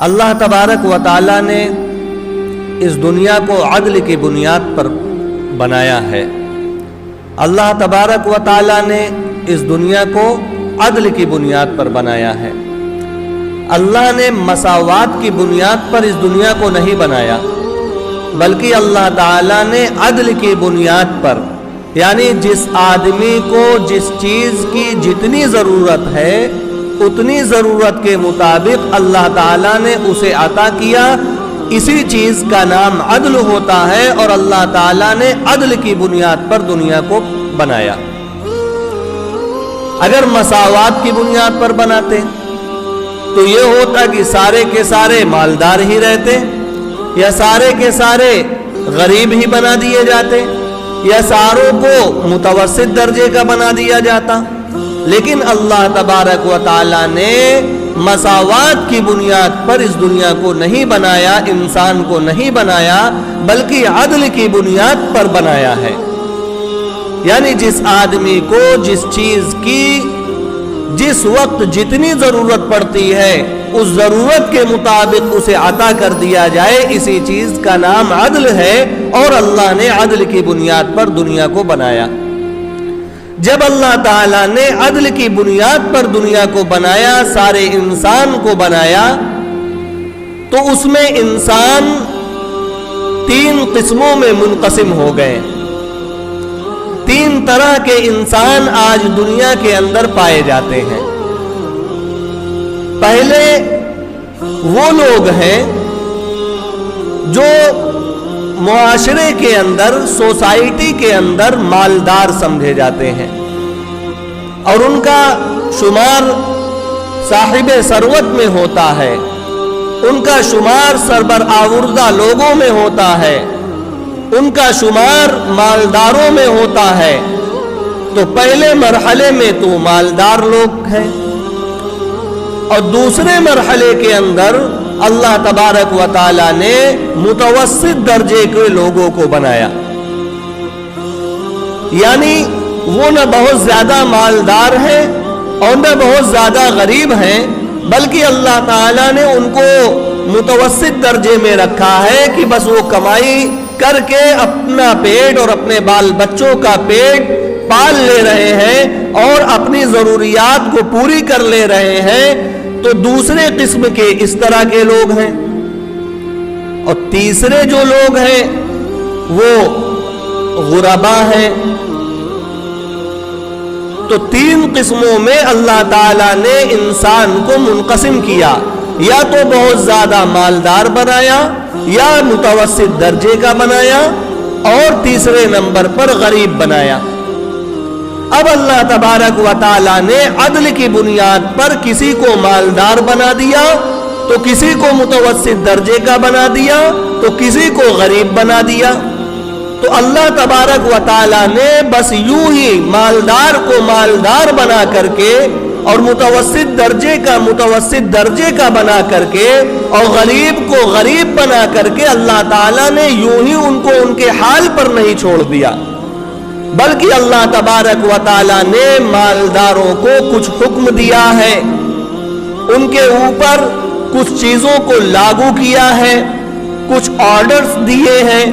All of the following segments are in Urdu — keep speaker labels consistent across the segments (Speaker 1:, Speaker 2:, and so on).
Speaker 1: اللہ تبارک و تعالی نے اس دنیا کو عدل کی بنیاد پر بنایا ہے۔ اللہ تبارک و تعالی نے اس دنیا کو عدل کی بنیاد پر بنایا ہے۔ اللہ نے مساوات کی بنیاد پر اس دنیا کو نہیں بنایا، بلکہ اللہ تعالی نے عدل کی بنیاد پر، یعنی جس آدمی کو جس چیز کی جتنی ضرورت ہے اتنی ضرورت کے مطابق اللہ تعالیٰ نے اسے عطا کیا۔ اسی چیز کا نام عدل ہوتا ہے، اور اللہ تعالیٰ نے عدل کی بنیاد پر دنیا کو بنایا۔ اگر مساوات کی بنیاد پر بناتے تو یہ ہوتا کہ سارے کے سارے مالدار ہی رہتے، یا سارے کے سارے غریب ہی بنا دیے جاتے، یا ساروں کو متوسط درجے کا بنا دیا جاتا۔ لیکن اللہ تبارک و تعالی نے مساوات کی بنیاد پر اس دنیا کو نہیں بنایا، انسان کو نہیں بنایا، بلکہ عدل کی بنیاد پر بنایا ہے۔ یعنی جس آدمی کو جس چیز کی جس وقت جتنی ضرورت پڑتی ہے اس ضرورت کے مطابق اسے عطا کر دیا جائے، اسی چیز کا نام عدل ہے، اور اللہ نے عدل کی بنیاد پر دنیا کو بنایا۔ جب اللہ تعالیٰ نے عدل کی بنیاد پر دنیا کو بنایا، سارے انسان کو بنایا، تو اس میں انسان تین قسموں میں منقسم ہو گئے۔ تین طرح کے انسان آج دنیا کے اندر پائے جاتے ہیں۔ پہلے وہ لوگ ہیں جو معاشرے کے اندر، سوسائٹی کے اندر مالدار سمجھے جاتے ہیں، اور ان کا شمار صاحب ثروت میں ہوتا ہے، ان کا شمار سربراوردہ لوگوں میں ہوتا ہے، ان کا شمار مالداروں میں ہوتا ہے۔ تو پہلے مرحلے میں تو مالدار لوگ ہیں، اور دوسرے مرحلے کے اندر اللہ تبارک و تعالی نے متوسط درجے کے لوگوں کو بنایا۔ یعنی وہ نہ بہت زیادہ مالدار ہیں اور نہ بہت زیادہ غریب ہیں، بلکہ اللہ تعالی نے ان کو متوسط درجے میں رکھا ہے کہ بس وہ کمائی کر کے اپنا پیٹ اور اپنے بال بچوں کا پیٹ پال لے رہے ہیں اور اپنی ضروریات کو پوری کر لے رہے ہیں۔ تو دوسرے قسم کے اس طرح کے لوگ ہیں، اور تیسرے جو لوگ ہیں وہ غربا ہیں۔ تو تین قسموں میں اللہ تعالیٰ نے انسان کو منقسم کیا، یا تو بہت زیادہ مالدار بنایا، یا متوسط درجے کا بنایا، اور تیسرے نمبر پر غریب بنایا۔ اب اللہ تبارک و تعالی نے عدل کی بنیاد پر کسی کو مالدار بنا دیا، تو کسی کو متوسط درجے کا بنا دیا، تو کسی کو غریب بنا دیا۔ تو اللہ تبارک و تعالی نے بس یوں ہی مالدار کو مالدار بنا کر کے، اور متوسط درجے کا متوسط درجے کا بنا کر کے، اور غریب کو غریب بنا کر کے، اللہ تعالی نے یوں ہی ان کو ان کے حال پر نہیں چھوڑ دیا، بلکہ اللہ تبارک و تعالی نے مالداروں کو کچھ حکم دیا ہے، ان کے اوپر کچھ چیزوں کو لاگو کیا ہے، کچھ آرڈرز دیے ہیں۔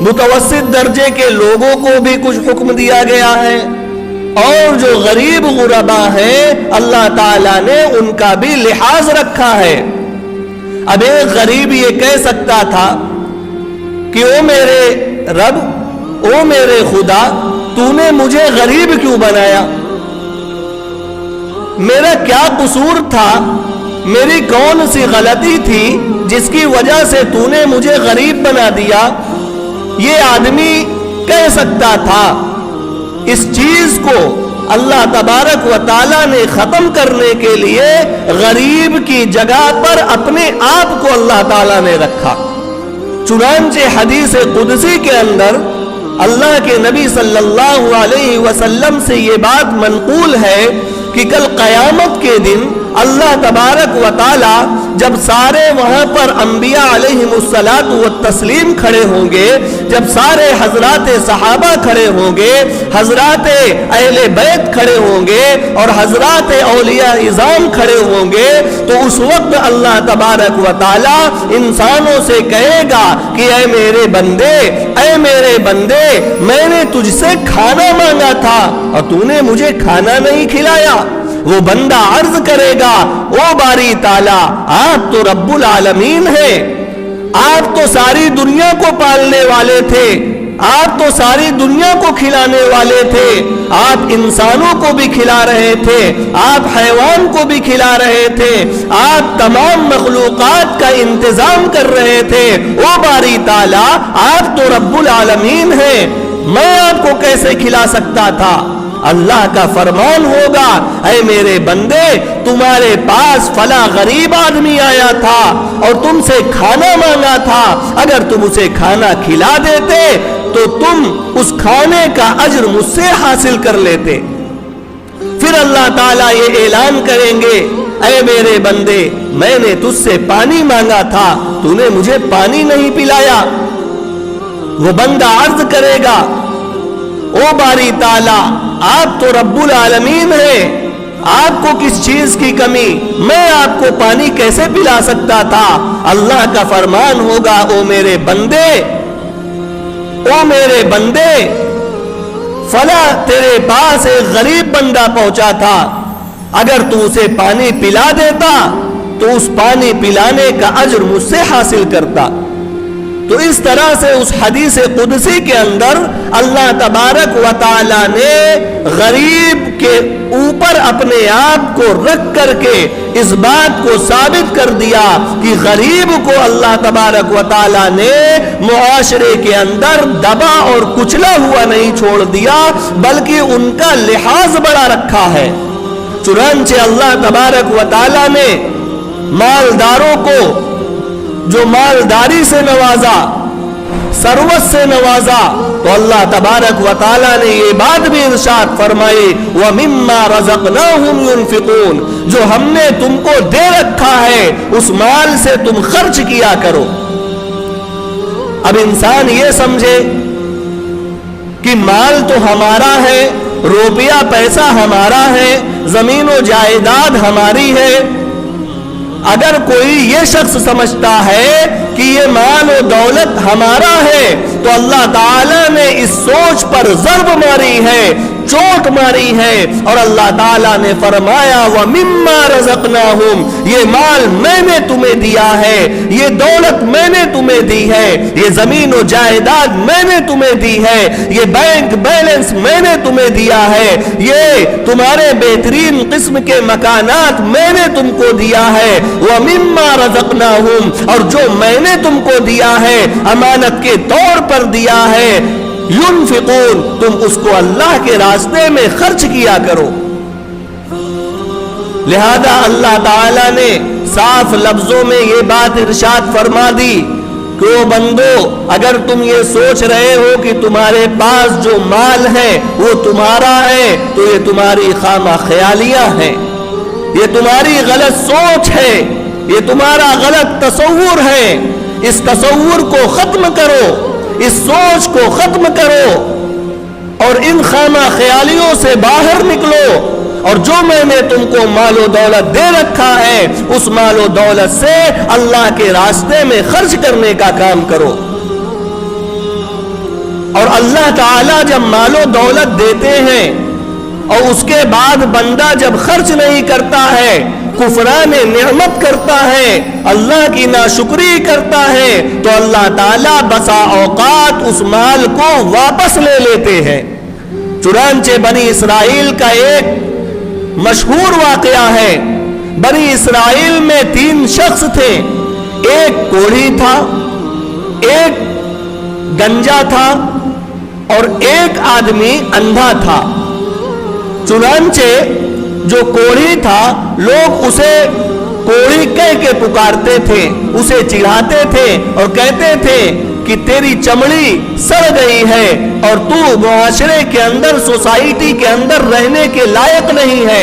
Speaker 1: متوسط درجے کے لوگوں کو بھی کچھ حکم دیا گیا ہے، اور جو غریب غربا ہیں اللہ تعالیٰ نے ان کا بھی لحاظ رکھا ہے۔ اب ایک غریب یہ کہہ سکتا تھا کہ او میرے رب، او میرے خدا، تو نے مجھے غریب کیوں بنایا؟ میرا کیا قصور تھا؟ میری کون سی غلطی تھی جس کی وجہ سے تو نے مجھے غریب بنا دیا؟ یہ آدمی کہہ سکتا تھا۔ اس چیز کو اللہ تبارک و تعالیٰ نے ختم کرنے کے لیے غریب کی جگہ پر اپنے آپ کو اللہ تعالیٰ نے رکھا۔ چنانچہ حدیث قدسی کے اندر اللہ کے نبی صلی اللہ علیہ وسلم سے یہ بات منقول ہے کہ کل قیامت کے دن اللہ تبارک و تعالی جب سارے وہاں پر انبیاء علیہمُ التسلیم کھڑے ہوں گے، جب سارے حضرات صحابہ کھڑے ہوں گے، حضرات اہل بیت کھڑے ہوں گے اور حضرات اولیاء اعظام کھڑے ہوں گے، تو اس وقت اللہ تبارک و تعالی انسانوں سے کہے گا کہ اے میرے بندے، اے میرے بندے، میں نے تجھ سے کھانا مانگا تھا اور تو نے مجھے کھانا نہیں کھلایا۔ وہ بندہ عرض کرے گا، او باری تعالیٰ، آپ تو رب العالمین ہیں، آپ تو ساری دنیا کو پالنے والے تھے، آپ تو ساری دنیا کو کھلانے والے تھے، آپ انسانوں کو بھی کھلا رہے تھے، آپ حیوان کو بھی کھلا رہے تھے، آپ تمام مخلوقات کا انتظام کر رہے تھے، او باری تعالیٰ آپ تو رب العالمین ہیں، میں آپ کو کیسے کھلا سکتا تھا؟ اللہ کا فرمان ہوگا، اے میرے بندے، تمہارے پاس فلاں غریب آدمی آیا تھا اور تم سے کھانا مانگا تھا، اگر تم اسے کھانا کھلا دیتے تو تم اس کھانے کا اجر مجھ سے حاصل کر لیتے۔ پھر اللہ تعالیٰ یہ اعلان کریں گے، اے میرے بندے، میں نے تجھ سے پانی مانگا تھا، تو نے مجھے پانی نہیں پلایا۔ وہ بندہ عرض کرے گا، او باری تعالیٰ آپ تو رب العالمین ہیں، آپ کو کس چیز کی کمی، میں آپ کو پانی کیسے پلا سکتا تھا؟ اللہ کا فرمان ہوگا، او میرے بندے، او میرے بندے، فلاں تیرے پاس ایک غریب بندہ پہنچا تھا، اگر تو اسے پانی پلا دیتا تو اس پانی پلانے کا اجر مجھ سے حاصل کرتا۔ تو اس طرح سے اس حدیث قدسی کے اندر اللہ تبارک و تعالی نے غریب کے اوپر اپنے آپ کو رکھ کر کے اس بات کو ثابت کر دیا کہ غریب کو اللہ تبارک و تعالی نے معاشرے کے اندر دبا اور کچلا ہوا نہیں چھوڑ دیا، بلکہ ان کا لحاظ بڑا رکھا ہے۔ چنانچہ اللہ تبارک و تعالی نے مالداروں کو جو مالداری سے نوازا، ثروت سے نوازا، تو اللہ تبارک و تعالیٰ نے یہ بات بھی ارشاد فرمائی، وَمِمَّا رَزَقْنَاهُمْ يُنْفِقُونَ، جو ہم نے تم کو دے رکھا ہے اس مال سے تم خرچ کیا کرو۔ اب انسان یہ سمجھے کہ مال تو ہمارا ہے، روپیہ پیسہ ہمارا ہے، زمین و جائیداد ہماری ہے۔ اگر کوئی یہ شخص سمجھتا ہے کہ یہ مال و دولت ہمارا ہے تو اللہ تعالیٰ نے اس سوچ پر ضرب ماری ہے، چوٹ ماری ہے، اور اللہ تعالیٰ نے فرمایا وَمِمَّا رَزَقْنَاهُمْ، یہ مال میں نے تمہیں دیا ہے، یہ دولت میں نے تمہیں دی ہے، یہ زمین و جائیداد میں نے تمہیں دی ہے، یہ بینک بیلنس میں نے تمہیں دیا ہے، یہ تمہارے بہترین قسم کے مکانات میں نے تم کو دیا ہے۔ وَمِمَّا رَزَقْنَاهُمْ، اور جو میں نے تم کو دیا ہے امانت کے طور پر دیا ہے، ينفقون، تم اس کو اللہ کے راستے میں خرچ کیا کرو۔ لہذا اللہ تعالیٰ نے صاف لفظوں میں یہ بات ارشاد فرما دی کہ او بندو، اگر تم یہ سوچ رہے ہو کہ تمہارے پاس جو مال ہے وہ تمہارا ہے تو یہ تمہاری خامہ خیالیاں ہیں، یہ تمہاری غلط سوچ ہے، یہ تمہارا غلط تصور ہے۔ اس تصور کو ختم کرو، اس سوچ کو ختم کرو اور ان خامہ خیالیوں سے باہر نکلو، اور جو میں نے تم کو مال و دولت دے رکھا ہے اس مال و دولت سے اللہ کے راستے میں خرچ کرنے کا کام کرو۔ اور اللہ تعالیٰ جب مال و دولت دیتے ہیں اور اس کے بعد بندہ جب خرچ نہیں کرتا ہے، کفران نعمت کرتا ہے، اللہ کی ناشکری کرتا ہے، تو اللہ تعالیٰ بسا اوقات اس مال کو واپس لے لیتے ہیں۔ چنانچہ بنی اسرائیل کا ایک مشہور واقعہ ہے، بنی اسرائیل میں 3 شخص تھے، ایک کوڑھی تھا، ایک گنجا تھا اور ایک آدمی اندھا تھا۔ چنانچہ جو کوڑھی تھا لوگ اسے کوڑھی کہہ کے پکارتے تھے، اسے چڑھاتے تھے اور کہتے تھے کہ تیری چمڑی سڑ گئی ہے اور تو معاشرے کے اندر، سوسائٹی کے اندر رہنے کے لائق نہیں ہے۔